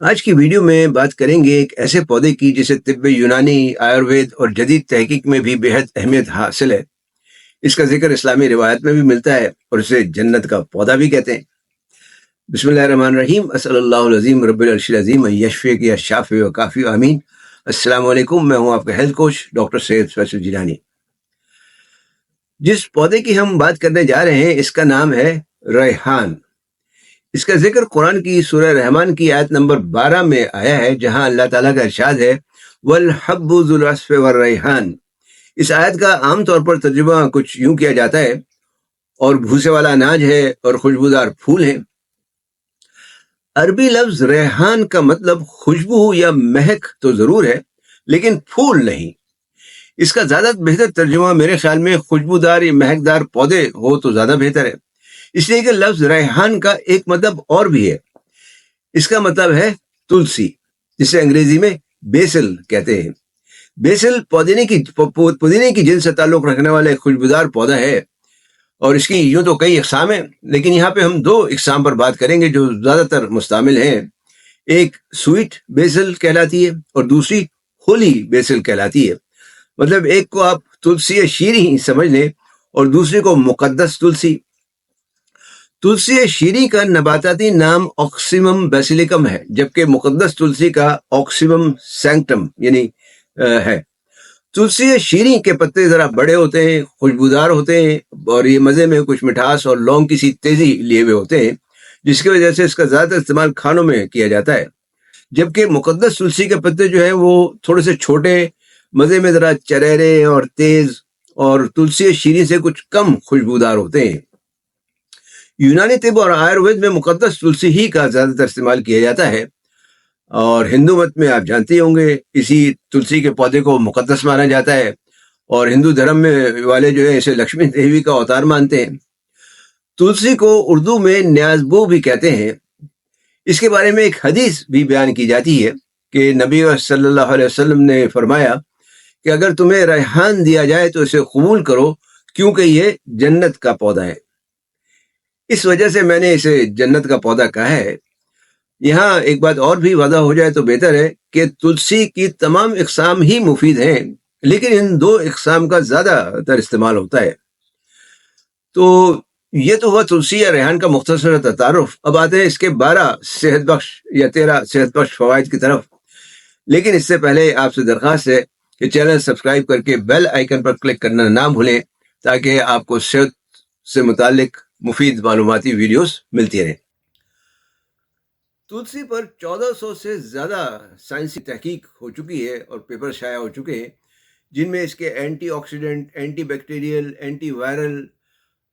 آج کی ویڈیو میں بات کریں گے ایک ایسے پودے کی جسے طب یونانی، آیوروید اور جدید تحقیق میں بھی بے حد اہمیت حاصل ہے۔ اس کا ذکر اسلامی روایت میں بھی ملتا ہے اور اسے جنت کا پودا بھی کہتے ہیں۔ بسم اللہ الرحمن الرحیم، اسأل اللہ العظیم رب العرش العظیم ان یشفیک یا شافی و کافی آمین۔ السلام علیکم، میں ہوں آپ کا ہیلتھ کوچ ڈاکٹر سید فیصل جیلانی۔ جس پودے کی ہم بات کرنے جا رہے ہیں اس کا نام ہے ریحان۔ اس کا ذکر قرآن کی سورہ رحمان کی آیت نمبر 12 میں آیا ہے، جہاں اللہ تعالیٰ کا ارشاد ہے وَالْحَبُّ ذُو الْعَصْفِ وَالرَّيْحَانِ۔ اس آیت کا عام طور پر ترجمہ کچھ یوں کیا جاتا ہے، اور بھوسے والا اناج ہے اور خوشبودار پھول ہیں۔ عربی لفظ ریحان کا مطلب خوشبو یا مہک تو ضرور ہے، لیکن پھول نہیں۔ اس کا زیادہ بہتر ترجمہ میرے خیال میں خوشبودار یا مہکدار پودے ہو تو زیادہ بہتر ہے، اس لیے کہ لفظ ریحان کا ایک مطلب اور بھی ہے۔ اس کا مطلب ہے تلسی، جسے انگریزی میں بیسل کہتے ہیں۔ بیسل پودینے کی جنس سے تعلق رکھنے والا ایک خوشبودار پودا ہے، اور اس کی یوں تو کئی اقسام ہیں، لیکن یہاں پہ ہم دو اقسام پر بات کریں گے جو زیادہ تر مستعمل ہیں۔ ایک سویٹ بیسل کہلاتی ہے اور دوسری ہولی بیسل کہلاتی ہے۔ مطلب ایک کو آپ تلسی شیریں سمجھ لیں اور دوسری کو مقدس تلسی۔ تلسی شیریں کا نباتاتی نام آکسیمم بیسیلیکم ہے، جبکہ مقدس تلسی کا آکسیمم سینکٹم یعنی ہے۔ تلسی شیریں کے پتے ذرا بڑے ہوتے ہیں، خوشبودار ہوتے ہیں، اور یہ مزے میں کچھ مٹھاس اور لونگ کی سی تیزی لیے ہوئے ہوتے ہیں، جس کی وجہ سے اس کا زیادہ استعمال کھانوں میں کیا جاتا ہے۔ جبکہ مقدس تلسی کے پتے جو ہیں وہ تھوڑے سے چھوٹے، مزے میں ذرا چریرے اور تیز، اور تلسی شیریں سے کچھ کم خوشبودار ہوتے ہیں۔ یونانی طب اور آیوروید میں مقدس تلسی ہی کا زیادہ تر استعمال کیا جاتا ہے، اور ہندو مت میں آپ جانتے ہوں گے اسی تلسی کے پودے کو مقدس مانا جاتا ہے، اور ہندو دھرم میں والے جو ہے اسے لکشمی دیوی کا اوتار مانتے ہیں۔ تلسی کو اردو میں نیازبو بھی کہتے ہیں۔ اس کے بارے میں ایک حدیث بھی بیان کی جاتی ہے کہ نبی صلی اللہ علیہ وسلم نے فرمایا کہ اگر تمہیں ریحان دیا جائے تو اسے قبول کرو، کیونکہ یہ جنت کا پودا ہے۔ اس وجہ سے میں نے اسے جنت کا پودا کہا ہے۔ یہاں ایک بات اور بھی واضح ہو جائے تو بہتر ہے کہ تلسی کی تمام اقسام ہی مفید ہیں، لیکن ان دو اقسام کا زیادہ تر استعمال ہوتا ہے۔ تو یہ تو ہوا تلسی یا ریحان کا مختصر تعارف۔ اب آتے ہیں اس کے 13 صحت بخش فوائد کی طرف۔ لیکن اس سے پہلے آپ سے درخواست ہے کہ چینل سبسکرائب کر کے بیل آئیکن پر کلک کرنا نہ بھولیں، تاکہ آپ کو صحت سے متعلق مفید معلوماتی ویڈیوز ملتی رہیں۔ تلسی پر 1400 سے زیادہ سائنسی تحقیق ہو چکی ہے اور پیپر شائع ہو چکے ہیں، جن میں اس کے antioxidant, antibacterial, antiviral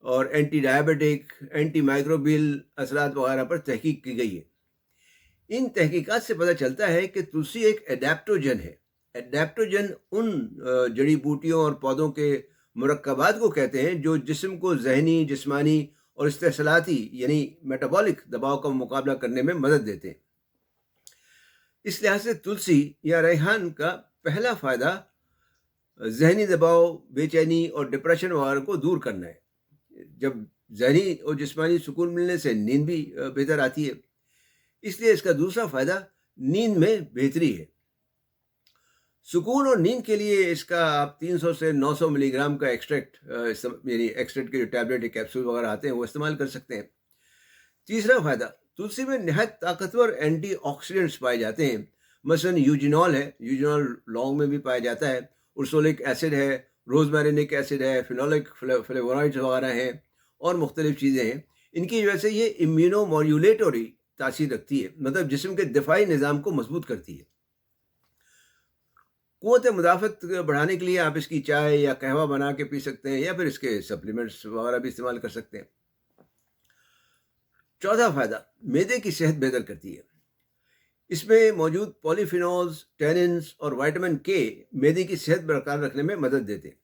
اور اینٹی ڈائبیٹک، اینٹی مائکروبیل اثرات وغیرہ پر تحقیق کی گئی ہے۔ ان تحقیقات سے پتہ چلتا ہے کہ تلسی ایک ایڈیپٹوجن ہے۔ ایڈیپٹوجن ان جڑی بوٹیوں اور پودوں کے مرکبات کو کہتے ہیں جو جسم کو ذہنی، جسمانی اور استحصالاتی یعنی میٹابولک دباؤ کا مقابلہ کرنے میں مدد دیتے ہیں۔ اس لحاظ سے تلسی یا ریحان کا پہلا فائدہ ذہنی دباؤ، بے چینی اور ڈپریشن وغیرہ کو دور کرنا ہے۔ جب ذہنی اور جسمانی سکون ملنے سے نیند بھی بہتر آتی ہے۔ اس لیے اس کا دوسرا فائدہ نیند میں بہتری ہے۔ سکون اور نیند کے لیے اس کا آپ 300 سے 900 ملی گرام کا ایکسٹریکٹ یعنی ایکسٹریکٹ کے جو ٹیبلٹ یا کیپسول وغیرہ آتے ہیں وہ استعمال کر سکتے ہیں۔ تیسرا فائدہ، تلسی میں نہایت طاقتور اینٹی آکسیڈنٹس پائے جاتے ہیں۔ مثلا یوجینول ہے، یوجینول لونگ میں بھی پایا جاتا ہے، ارسولک ایسڈ ہے، روزمیرینک ایسڈ ہے، فینولک فلیوونائڈز وغیرہ ہیں، اور مختلف چیزیں ہیں۔ ان کی وجہ سے یہ امیونو ماڈیولیٹری تاثیر رکھتی ہے، مطلب جسم کے دفاعی نظام کو مضبوط کرتی ہے۔ قوت مدافعت بڑھانے کے لیے آپ اس کی چائے یا قہوہ بنا کے پی سکتے ہیں، یا پھر اس کے سپلیمنٹس وغیرہ بھی استعمال کر سکتے ہیں۔ چوتھا فائدہ، معدے کی صحت بہتر کرتی ہے۔ اس میں موجود پولی فینولز، ٹیننز اور وائٹامن کے معدے کی صحت برقرار رکھنے میں مدد دیتے ہیں۔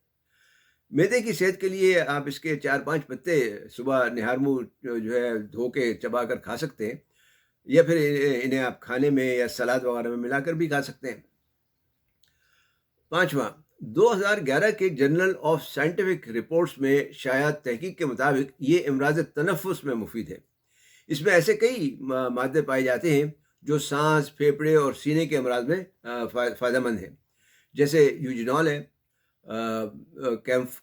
معدے کی صحت کے لیے آپ اس کے 4-5 پتے صبح نہار منہ جو ہے دھو کے چبا کر کھا سکتے ہیں، یا پھر انہیں آپ کھانے میں یا سلاد وغیرہ میں ملا کر بھی کھا سکتے ہیں۔ پانچواں، 2011 کے جرنل آف سائنٹیفک رپورٹس میں شائع تحقیق کے مطابق یہ امراض تنفس میں مفید ہے۔ اس میں ایسے کئی مادے پائے جاتے ہیں جو سانس، پھیپھڑے اور سینے کے امراض میں فائدہ مند ہے، جیسے یوجینول ہے،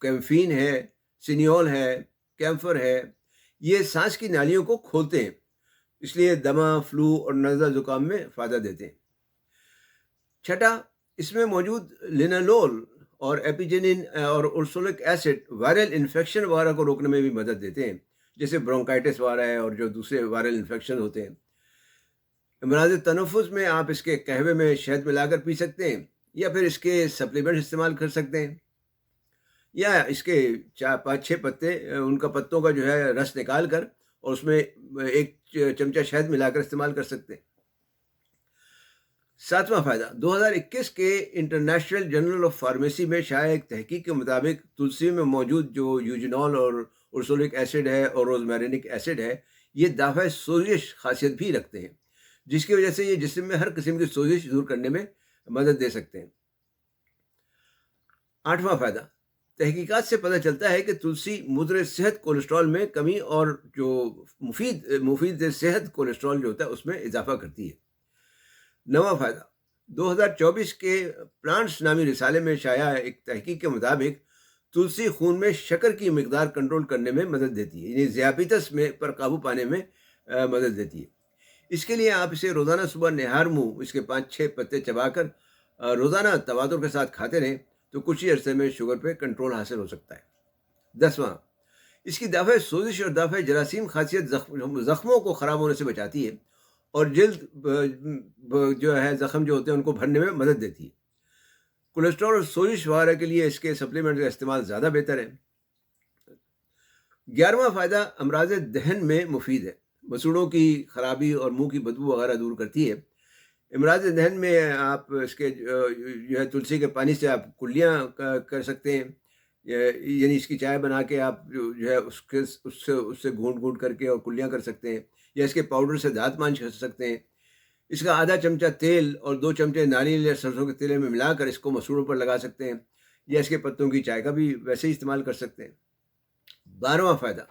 کیمفین ہے، سینیول ہے، کیمفر ہے۔ یہ سانس کی نالیوں کو کھولتے ہیں، اس لیے دمہ، فلو اور نزلہ زکام میں فائدہ دیتے ہیں۔ چھٹا، اس میں موجود لینالول اور ایپیجینین اور ارسولک ایسڈ وائرل انفیکشن وغیرہ کو روکنے میں بھی مدد دیتے ہیں، جیسے برونکائٹس وغیرہ ہے اور جو دوسرے وائرل انفیکشن ہوتے ہیں۔ امراض تنفس میں آپ اس کے قہوے میں شہد ملا کر پی سکتے ہیں، یا پھر اس کے سپلیمنٹ استعمال کر سکتے ہیں، یا اس کے 4-5-6 پتے، ان کا پتوں کا جو ہے رس نکال کر اور اس میں 1 چمچہ شہد ملا کر استعمال کر سکتے ہیں۔ 7واں فائدہ، 2021 کے انٹرنیشنل جرنل آف فارمیسی میں شائع ایک تحقیق کے مطابق تلسی میں موجود جو یوجینول اور ارسولک ایسڈ ہے اور روزمیرینک ایسڈ ہے، یہ دافع سوزش خاصیت بھی رکھتے ہیں، جس کی وجہ سے یہ جسم میں ہر قسم کی سوزش دور کرنے میں مدد دے سکتے ہیں۔ 8واں فائدہ، تحقیقات سے پتہ چلتا ہے کہ تلسی مضر صحت کولیسٹرول میں کمی اور جو مفید صحت کولیسٹرول جو ہوتا ہے اس میں اضافہ کرتی ہے۔ 9واں فائدہ، 2024 کے پلانٹس نامی رسالے میں شائع ایک تحقیق کے مطابق تلسی خون میں شکر کی مقدار کنٹرول کرنے میں مدد دیتی ہے، یعنی ذیابیطس میں پر قابو پانے میں مدد دیتی ہے۔ اس کے لیے آپ اسے روزانہ صبح نہار منہ اس کے 5-6 پتے چبا کر روزانہ تواتر کے ساتھ کھاتے رہیں تو کچھ ہی عرصے میں شوگر پہ کنٹرول حاصل ہو سکتا ہے۔ 10واں، اس کی دافع سوزش اور دافع جراثیم خاصیت زخموں کو خراب ہونے سے بچاتی ہے اور جلد جو ہے زخم جو ہوتے ہیں ان کو بھرنے میں مدد دیتی ہے۔ کولیسٹرول اور سوزش وغیرہ کے لیے اس کے سپلیمنٹ کا استعمال زیادہ بہتر ہے۔ 11واں فائدہ، امراض دہن میں مفید ہے، مسوڑوں کی خرابی اور منہ کی بدبو وغیرہ دور کرتی ہے۔ امراض دہن میں آپ اس کے جو ہے تلسی کے پانی سے آپ کلیاں کر سکتے ہیں، یعنی اس کی چائے بنا کے آپ جو ہے اس سے گھونٹ کر کے اور کلیاں کر سکتے ہیں، یا اس کے پاؤڈر سے دانت مانجھ کر سکتے ہیں۔ اس کا آدھا چمچہ تیل اور 2 چمچے ناریل یا سرسوں کے تیل میں ملا کر اس کو مسوڑوں پر لگا سکتے ہیں، یا اس کے پتوں کی چائے کا بھی ویسے ہی استعمال کر سکتے ہیں۔ 12واں فائدہ،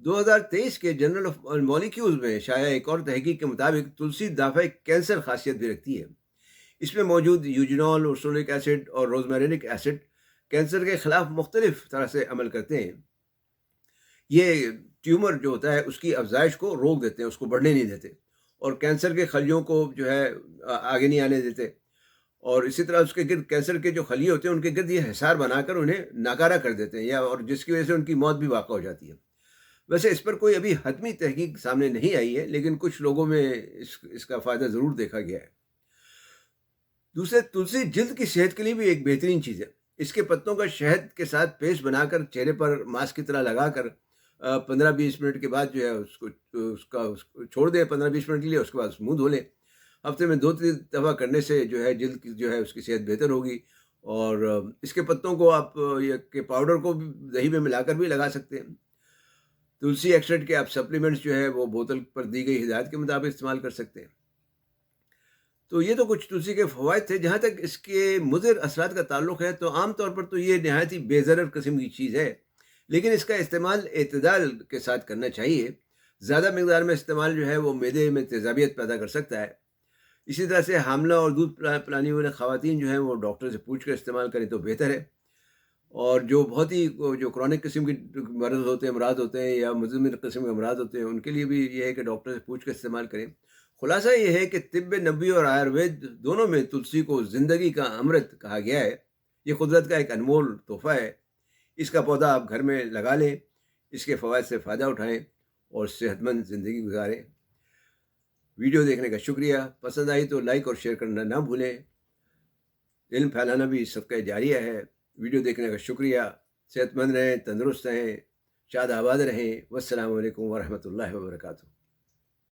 2023 کے جرنل آف مالیکیولز میں شائع ایک اور تحقیق کے مطابق تلسی دافع کینسر خاصیت بھی رکھتی ہے۔ اس میں موجود یوجینول، ارسولک ایسڈ اور روزمیرینک ایسڈ کینسر کے خلاف مختلف طرح سے عمل کرتے ہیں۔ یہ ٹیومر جو ہوتا ہے اس کی افزائش کو روک دیتے ہیں، اس کو بڑھنے نہیں دیتے، اور کینسر کے خلیوں کو جو ہے آگے نہیں آنے دیتے، اور اسی طرح اس کے گرد کینسر کے جو خلیے ہوتے ہیں ان کے گرد یہ حصار بنا کر انہیں ناکارہ کر دیتے ہیں، یا اور جس کی وجہ سے ان کی موت بھی واقع ہو جاتی ہے۔ ویسے اس پر کوئی ابھی حتمی تحقیق سامنے نہیں آئی ہے، لیکن کچھ لوگوں میں اس کا فائدہ ضرور دیکھا گیا ہے۔ دوسرے، تلسی جلد کی صحت کے لیے بھی ایک بہترین چیز ہے۔ اس کے پتوں کا شہد کے ساتھ پیسٹ بنا کر چہرے پر ماسک کی طرح لگا کر 15-20 منٹ کے بعد جو ہے اس کو چھوڑ دیں 15-20 منٹ کے لیے، اس کے بعد منہ دھو لیں۔ ہفتے میں 2-3 دفعہ کرنے سے جو ہے جلد کی جو ہے اس کی صحت بہتر ہوگی۔ اور اس کے پتوں کو آپ کے پاؤڈر کو بھی دہی میں ملا کر بھی لگا سکتے ہیں۔ تلسی ایکسٹریکٹ کے آپ سپلیمنٹس جو ہے وہ بوتل پر دی گئی ہدایت کے مطابق استعمال کر سکتے ہیں۔ تو یہ تو کچھ تلسی کے فوائد تھے۔ جہاں تک اس کے مضر اثرات کا تعلق ہے تو عام طور پر تو یہ نہایت ہی بے ضرر قسم کی چیز ہے، لیکن اس کا استعمال اعتدال کے ساتھ کرنا چاہیے۔ زیادہ مقدار میں استعمال جو ہے وہ معدے میں تیزابیت پیدا کر سکتا ہے۔ اسی طرح سے حاملہ اور دودھ پلانے والے خواتین جو ہیں وہ ڈاکٹر سے پوچھ کر استعمال کریں تو بہتر ہے۔ اور جو بہت ہی جو کرونک قسم کے مرض ہوتے ہیں، امراض ہوتے ہیں، یا مزمن قسم کے امراض ہوتے ہیں، ان کے لیے بھی یہ ہے کہ ڈاکٹر سے پوچھ کر استعمال کریں۔ خلاصہ یہ ہے کہ طب نبوی اور آیوروید دونوں میں تلسی کو زندگی کا امرت کہا گیا ہے۔ یہ قدرت کا ایک انمول تحفہ ہے۔ اس کا پودا آپ گھر میں لگا لیں، اس کے فوائد سے فائدہ اٹھائیں اور صحت مند زندگی گزاریں۔ ویڈیو دیکھنے کا شکریہ۔ پسند آئی تو لائک اور شیئر کرنا نہ بھولیں۔ علم پھیلانا بھی صدقہ جاریہ ہے۔ ویڈیو دیکھنے کا شکریہ۔ صحت مند رہیں، تندرست رہیں، شاد آباد رہیں۔ والسلام علیکم ورحمۃ اللہ وبرکاتہ۔